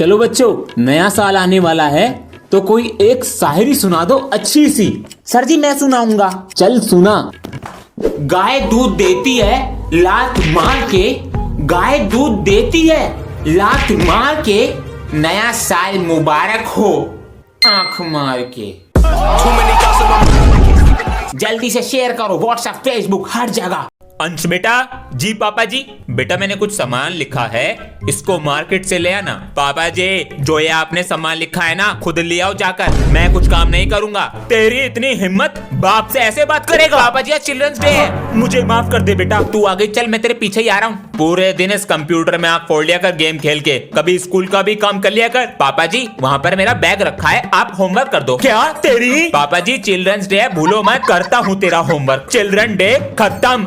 चलो बच्चों, नया साल आने वाला है तो कोई एक शायरी सुना दो अच्छी सी। सर जी मैं सुनाऊंगा। चल सुना। गाय दूध देती है लात मार के, गाय दूध देती है लात मार के, नया साल मुबारक हो आंख मार के। जल्दी से शेयर करो व्हाट्सएप फेसबुक हर जगह। अंश बेटा। जी पापा जी। बेटा मैंने कुछ सामान लिखा है, इसको मार्केट से ले आना। पापा जी जो ये आपने सामान लिखा है ना खुद ले आओ जाकर, मैं कुछ काम नहीं करूंगा। तेरी इतनी हिम्मत, बाप से ऐसे बात करेगा? पापा जी आज चिल्ड्रंस डे है, मुझे माफ कर दे बेटा। तू आगे चल, मैं तेरे पीछे ही आ रहा हूँ। पूरे दिन इस कंप्यूटर में आप फोड़ लिया कर गेम खेल के, कभी स्कूल का भी काम कर लिया कर। पापा जी वहाँ पर मेरा बैग रखा है, आप होमवर्क कर दो। क्या तेरी? पापा जी चिल्ड्रंस डे है, भूलो मत, करता हूँ तेरा होमवर्क। चिल्ड्रन डे खत्म।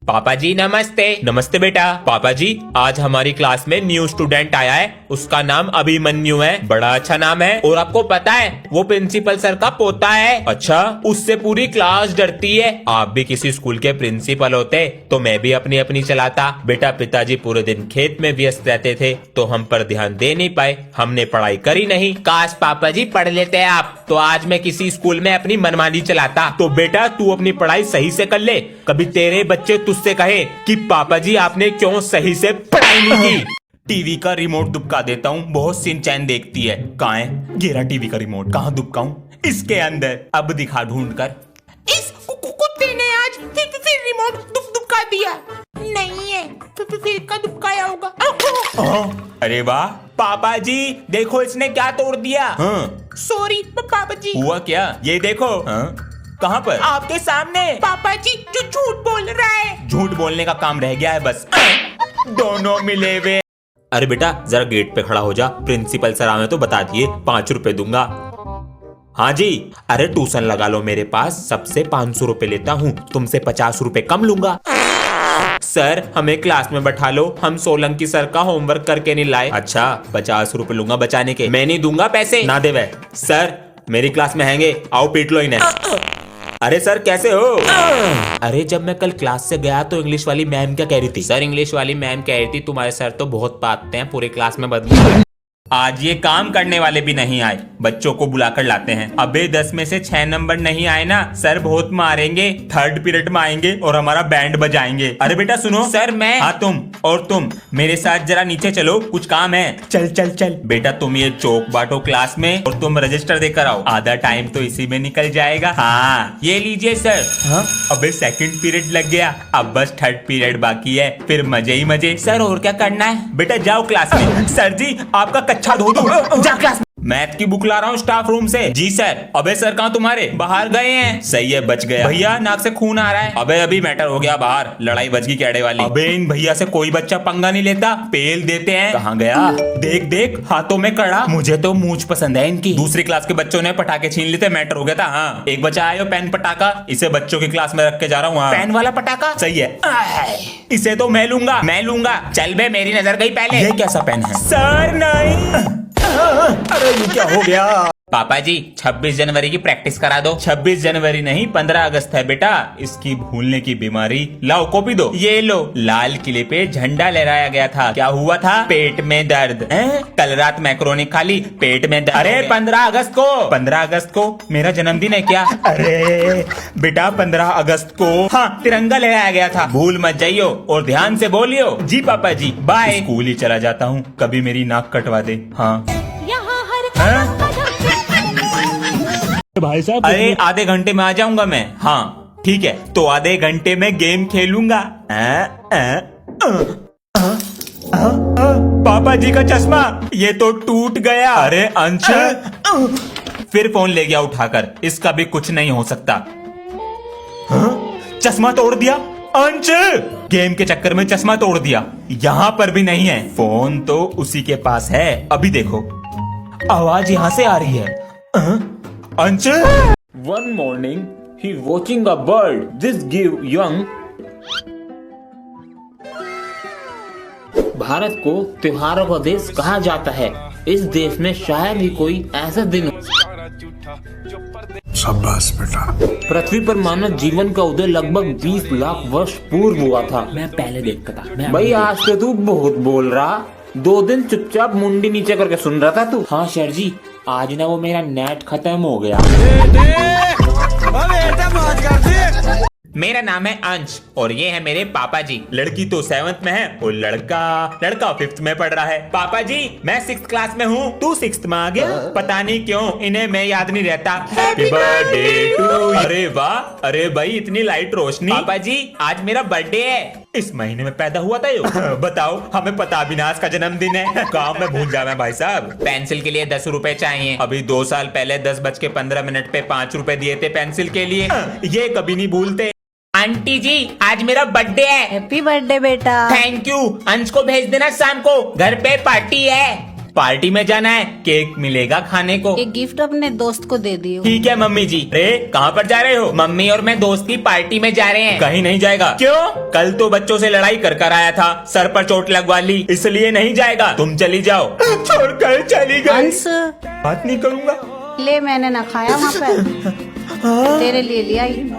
पापा जी नमस्ते। नमस्ते बेटा। पापा जी आज हमारी क्लास में न्यू स्टूडेंट आया है, उसका नाम अभिमन्यु है। बड़ा अच्छा नाम है, और आपको पता है वो प्रिंसिपल सर का पोता है। अच्छा, उससे पूरी क्लास डरती है। आप भी किसी स्कूल के प्रिंसिपल होते तो मैं भी अपनी अपनी चलाता। बेटा पिताजी पूरे दिन खेत में व्यस्त रहते थे तो हम पर ध्यान दे नहीं पाए, हमने पढ़ाई करी नहीं। काश पापा जी पढ़ लेते आप तो आज मैं किसी स्कूल में अपनी मनमानी चलाता। तो बेटा तू अपनी पढ़ाई सही से कर ले, कभी तेरे बच्चे तुझसे कहे कि पापा जी आपने क्यों सही से पढ़ाई नहीं की। टीवी का रिमोट दुबका देता हूँ, बहुत सिंचैन देखती है। कहाँ है गिरा टीवी का रिमोट? कहाँ दुबकाऊं? इसके अंदर। अब दिखा ढूंढ कर। इस कुत्ते ने आज फिर रिमोट दुबका दिया। नहीं है, फिर का दुबकाया होगा। अरे वाह पापा जी, देखो इसने क्या तोड़ दिया। सॉरी पापा जी। हुआ क्या? ये देखो। कहाँ पर? आपके सामने। पापा जी जो झूठ बोल रहा है। झूठ बोलने का काम रह गया है बस। दोनों मिले हुए। अरे बेटा जरा गेट पे खड़ा हो जा, प्रिंसिपल सर आए तो बता दिए, 5 रुपए दूंगा। हाँ जी। अरे ट्यूशन लगा लो मेरे पास, सबसे 500 रुपए लेता हूँ, तुमसे 50 रुपए कम लूंगा। सर हमें क्लास में बैठा लो, हम सोलंकी सर का होमवर्क करके नहीं लाए। अच्छा 50 रुपए लूंगा बचाने के, मैं नहीं दूंगा पैसे। ना दे वे। सर मेरी क्लास में हैंगे, आओ पीट लो इन्हें। अरे सर कैसे हो? अरे जब मैं कल क्लास से गया तो इंग्लिश वाली मैम क्या कह रही थी? सर इंग्लिश वाली मैम कह रही थी तुम्हारे सर तो बहुत पाते हैं, पूरे क्लास में बदबू। आज ये काम करने वाले भी नहीं आए, बच्चों को बुलाकर लाते हैं। अबे 10 में से 6 नंबर नहीं आए ना सर बहुत मारेंगे, 3rd पीरियड में आएंगे और हमारा बैंड बजाएंगे। अरे बेटा सुनो। सर मैं। हाँ तुम, और तुम मेरे साथ जरा नीचे चलो, कुछ काम है। चल चल चल। बेटा तुम ये चौक बांटो क्लास में और तुम रजिस्टर देकर आओ, आधा टाइम तो इसी में निकल जाएगा। हाँ ये लीजिए सर। हाँ? अबे 2nd पीरियड लग गया, अब बस 3rd पीरियड बाकी है, फिर मजे ही मजे। सर और क्या करना है? बेटा जाओ क्लास में। सर जी आपका कच्चा धो दूं। जा क्लास में। मैथ की बुक ला रहा हूँ स्टाफ रूम से। जी सर। अबे सर कहाँ तुम्हारे? बाहर गए हैं। सही है बच गया। भैया नाक से खून आ रहा है। अबे अभी मैटर हो गया बाहर, लड़ाई बच गई कैडे वाली। अबे इन भैया से कोई बच्चा पंगा नहीं लेता, पेल देते हैं। कहाँ गया? देख देख हाथों में कड़ा, मुझे तो मूंछ पसंद है इनकी। दूसरी क्लास के बच्चों ने पटाखे छीन लेते, मैटर हो गया था। हाँ एक बच्चा आया पेन पटाखा, इसे बच्चों की क्लास में रख के जा रहा हूँ। पेन वाला पटाखा? सही है, इसे तो मैं लूंगा। चल बे मेरी नजर गई पहले। ये कैसा पेन है? सर नहीं। अरे ये क्या हो गया? पापा जी 26 जनवरी की प्रैक्टिस करा दो। 26 जनवरी नहीं 15 अगस्त है बेटा, इसकी भूलने की बीमारी। लाओ कॉपी दो। ये लो। लाल किले पे झंडा लहराया गया था, क्या हुआ था? पेट में दर्द। कल रात मैक्रोनी खा ली, पेट में दर्द। अरे 15 अगस्त को मेरा जन्मदिन है क्या? अरे बेटा 15 अगस्त को हाँ तिरंगा लहराया गया था, भूल मत जाइयो और ध्यान से बोलियो। जी पापा जी बाय। स्कूल ही चला जाता हूँ, कभी मेरी नाक कटवा दे। हाँ भाई साहब। अरे आधे घंटे में आ जाऊंगा मैं। हाँ ठीक है, तो आधे घंटे में गेम खेलूंगा। पापा जी का चश्मा ये तो टूट गया। अरे अंश फिर फोन ले गया उठाकर, इसका भी कुछ नहीं हो सकता। चश्मा तोड़ दिया अंश, गेम के चक्कर में चश्मा तोड़ दिया। यहाँ पर भी नहीं है, फोन तो उसी के पास है। अभी देखो आवाज यहाँ से आ रही है। अंश। One morning, he watching a bird. This give young. Bharat को त्योहारों का देश कहा जाता है। इस देश में शायद ही कोई ऐसा दिन हो। शाबाश बेटा। पृथ्वी पर मानव जीवन का उदय लगभग 20 लाख वर्ष पूर्व हुआ था। मैं पहले देखता था। भाई आज तो तू बहुत बोल रहा। 2 दिन चुपचाप मुंडी नीचे करके सुन रहा था तू। हाँ सर जी, आज ना वो मेरा नेट खत्म हो गया। मेरा नाम है अंश और ये है मेरे पापा जी। लड़की तो 7th में है और लड़का 5th में पढ़ रहा है। पापा जी मैं 6th क्लास में हूँ, तू 6th में आ गया। पता नहीं क्यों इन्हें मैं याद नहीं रहता। Happy birthday to. अरे वाह, अरे भाई इतनी लाइट रोशनी। पापा जी आज मेरा बर्थडे है, इस महीने में पैदा हुआ था यो। बताओ, हमें पता भी ना आज का जन्मदिन है। काम में भूल जावे भाई साहब। पेंसिल के लिए 10 रुपए चाहिए। अभी 2 साल पहले 10:15 पे 5 रुपए दिए थे पेंसिल के लिए, ये कभी नहीं भूलते। आंटी जी आज मेरा बर्थडे है। हैप्पी बर्थडे बेटा। Thank you. अंश को भेज देना शाम को, घर पे पार्टी है। पार्टी में जाना है, केक मिलेगा खाने को। एक गिफ्ट अपने दोस्त को दे दियो। ठीक है मम्मी जी। रे कहाँ पर जा रहे हो? मम्मी और मैं दोस्त की पार्टी में जा रहे हैं। कहीं नहीं जाएगा। क्यों? कल तो बच्चों से लड़ाई कर आया था, सर पर चोट लगवा ली, इसलिए नहीं जाएगा। तुम चली जाओ। छोड़कर चली गई। अंश बात नहीं करूँगा। ले, मैंने ना खाया वहाँ पे, तेरे लिए ले आई।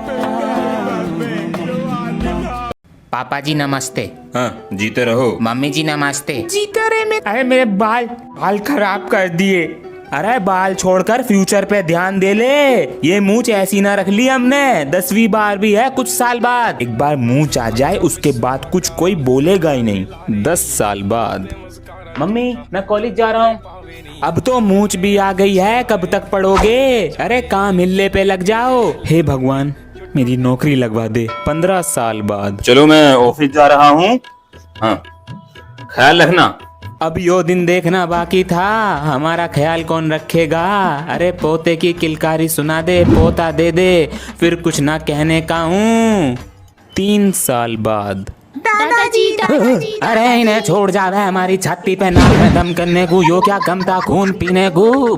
पापा जी नमस्ते। हाँ जीते रहो। मम्मी जी नमस्ते। जीते रहे। अरे मेरे बाल खराब कर दिए। अरे बाल छोड़कर फ्यूचर पे ध्यान दे ले। ये मूंछ ऐसी ना रख ली हमने, 10वीं बार भी है कुछ साल बाद। एक बार मूंछ आ जाए उसके बाद कुछ कोई बोलेगा ही नहीं। 10 साल बाद। मम्मी मैं कॉलेज जा रहा हूँ। अब तो मूंछ भी आ गई है, कब तक पढ़ोगे? अरे काम हिलने पे लग जाओ। हे भगवान मेरी नौकरी लगवा दे 15 साल बाद। चलो मैं ऑफिस जा रहा हूँ। हाँ ख्याल रखना। अब यो दिन देखना बाकी था, हमारा ख्याल कौन रखेगा? अरे पोते की किलकारी सुना दे, पोता दे दे, फिर कुछ ना कहने का हूँ। 3 साल बाद। दादाजी अरे इन्हें छोड़ जावे हमारी छाती पे नाक में दम करने को, यो क्या कम था खून पीने को।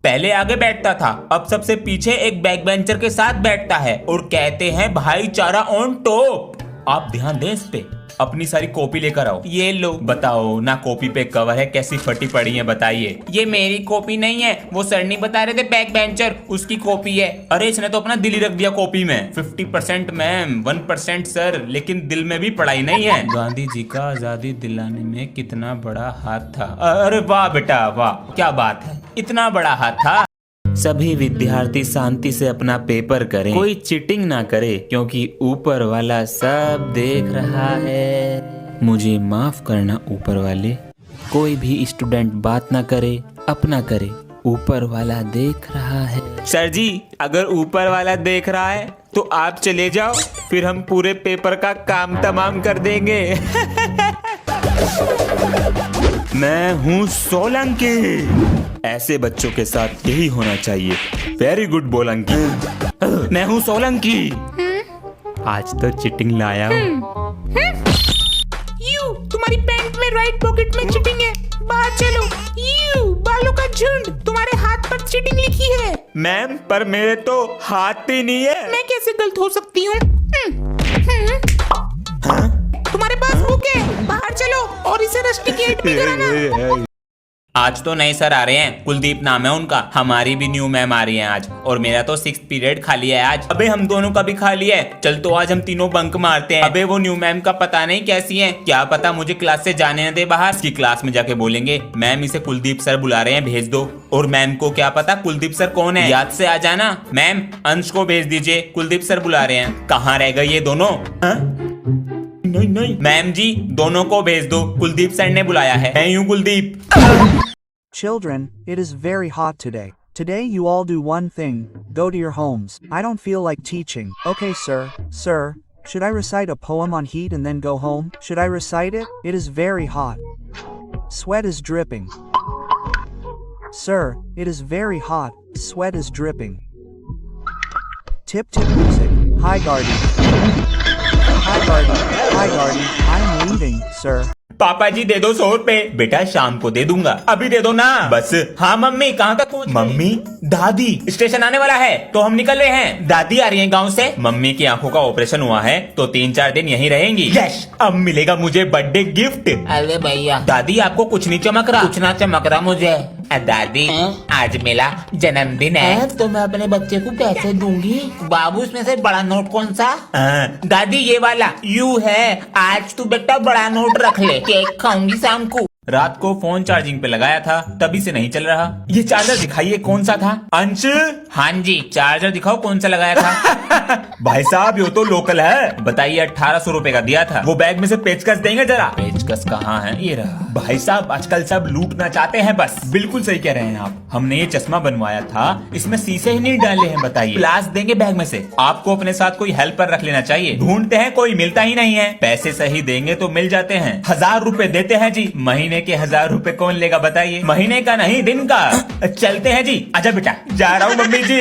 पहले आगे बैठता था, अब सबसे पीछे एक बैक बेंचर के साथ बैठता है और कहते हैं भाईचारा ऑन टॉप। आप ध्यान दें इस पे। अपनी सारी कॉपी लेकर आओ। ये लो। बताओ ना कॉपी पे कवर है कैसी फटी पड़ी है, बताइए। ये मेरी कॉपी नहीं है, वो सर नहीं बता रहे थे बैक बेंचर, उसकी कॉपी है। अरे इसने तो अपना दिल ही रख दिया कॉपी में। 50% मैम 1% सर, लेकिन दिल में भी पढ़ाई नहीं है। गांधी जी का आजादी दिलाने में कितना बड़ा हाथ था। अरे वाह बेटा वाह, क्या बात है, इतना बड़ा हाथ था। सभी विद्यार्थी शांति से अपना पेपर करें, कोई चीटिंग ना करे, क्योंकि ऊपर वाला सब देख रहा है। मुझे माफ करना ऊपर वाले, कोई भी स्टूडेंट बात ना करे, अपना करे, ऊपर वाला देख रहा है। सर जी अगर ऊपर वाला देख रहा है तो आप चले जाओ, फिर हम पूरे पेपर का काम तमाम कर देंगे। मैं हूँ सोलंकी। ऐसे बच्चों के साथ यही होना चाहिए। वेरी गुड बोलंकी। मैं हूँ सोलंकी। आज तो चिटिंग लाया हूँ। यू तुम्हारी पैंट में राइट पॉकेट में चिटिंग है, बाहर चलो। यू बालों का झुंड, तुम्हारे हाथ पर चिटिंग लिखी है। मैम पर मेरे तो हाथ ही नहीं है। मैं कैसे गलत हो सकती हूँ? तुम्हारे पास बुक है, बाहर चलो और इसे रस्टिकेट भी कराना। आज तो नए सर आ रहे हैं, कुलदीप नाम है उनका। हमारी भी न्यू मैम आ रही है आज, और मेरा तो 6th पीरियड खाली है आज। अबे हम दोनों का भी खाली है, चल तो आज हम तीनों बंक मारते हैं। अबे वो न्यू मैम का पता नहीं कैसी है, क्या पता मुझे क्लास से जाने न दे बाहर। इसकी क्लास में जाके बोलेंगे मैम इसे कुलदीप सर बुला रहे हैं, भेज दो। और मैम को क्या पता कुलदीप सर कौन है, याद से आ जाना। मैम अंश को भेज दीजिए, कुलदीप सर बुला रहे हैं। कहाँ रह गए ये दोनों? नहीं मैम जी दोनों को भेज दो, कुलदीप सर ने बुलाया है। मैं यूं Kuldeep. Children, it is very hot today. Today you all do one thing, go to your homes. I don't feel like teaching. Okay sir, sir, should I recite a poem on heat and then go home? Should I recite it? It is very hot. Sweat is dripping. Sir, it is very hot, sweat is dripping. Tip tip music, hi Guardy. Hi Guardy, hi Guardy, I am leaving, sir. पापा जी दे दो 100 रुपए। बेटा शाम को दे दूंगा, अभी दे दो ना बस। हाँ मम्मी कहाँ तक पहुँच? मम्मी दादी स्टेशन आने वाला है तो हम निकल रहे हैं। दादी आ रही है गांव से। मम्मी की आंखों का ऑपरेशन हुआ है तो 3-4 दिन यहीं रहेंगी। यस अब मिलेगा मुझे बर्थडे गिफ्ट। अरे भैया दादी आपको कुछ नहीं चमक रहा? कुछ ना चमक रहा मुझे। दादी आज मेरा जन्मदिन है। तो मैं अपने बच्चे को पैसे दूंगी। बाबू इसमें से बड़ा नोट कौन सा? दादी ये वाला यू है। आज तू बेटा बड़ा नोट रख ले, केक खाऊंगी शाम को। रात को फोन चार्जिंग पे लगाया था, तभी से नहीं चल रहा। ये चार्जर दिखाइए कौन सा था। अंश, हाँ जी चार्जर दिखाओ कौन सा लगाया था। भाई साहब ये तो लोकल है। बताइए 1800 रुपए का दिया था। वो बैग में से पेचकस देंगे जरा। पेचकस कहाँ है? ये रहा। भाई साहब आजकल सब लूटना चाहते हैं बस। बिल्कुल सही कह रहे हैं आप। हमने ये चश्मा बनवाया था, इसमें शीशे ही नहीं डाले हैं। बताइए ग्लास देंगे बैग में से। आपको अपने साथ कोई हेल्पर रख लेना चाहिए। ढूंढते हैं कोई मिलता ही नहीं है। पैसे सही देंगे तो मिल जाते हैं। 1000 रुपए देते हैं जी। महीने के 1000 रुपए कौन लेगा बताइए? महीने का नहीं दिन का। चलते हैं जी। आजा बेटा। जा रहा हूँ मम्मी जी।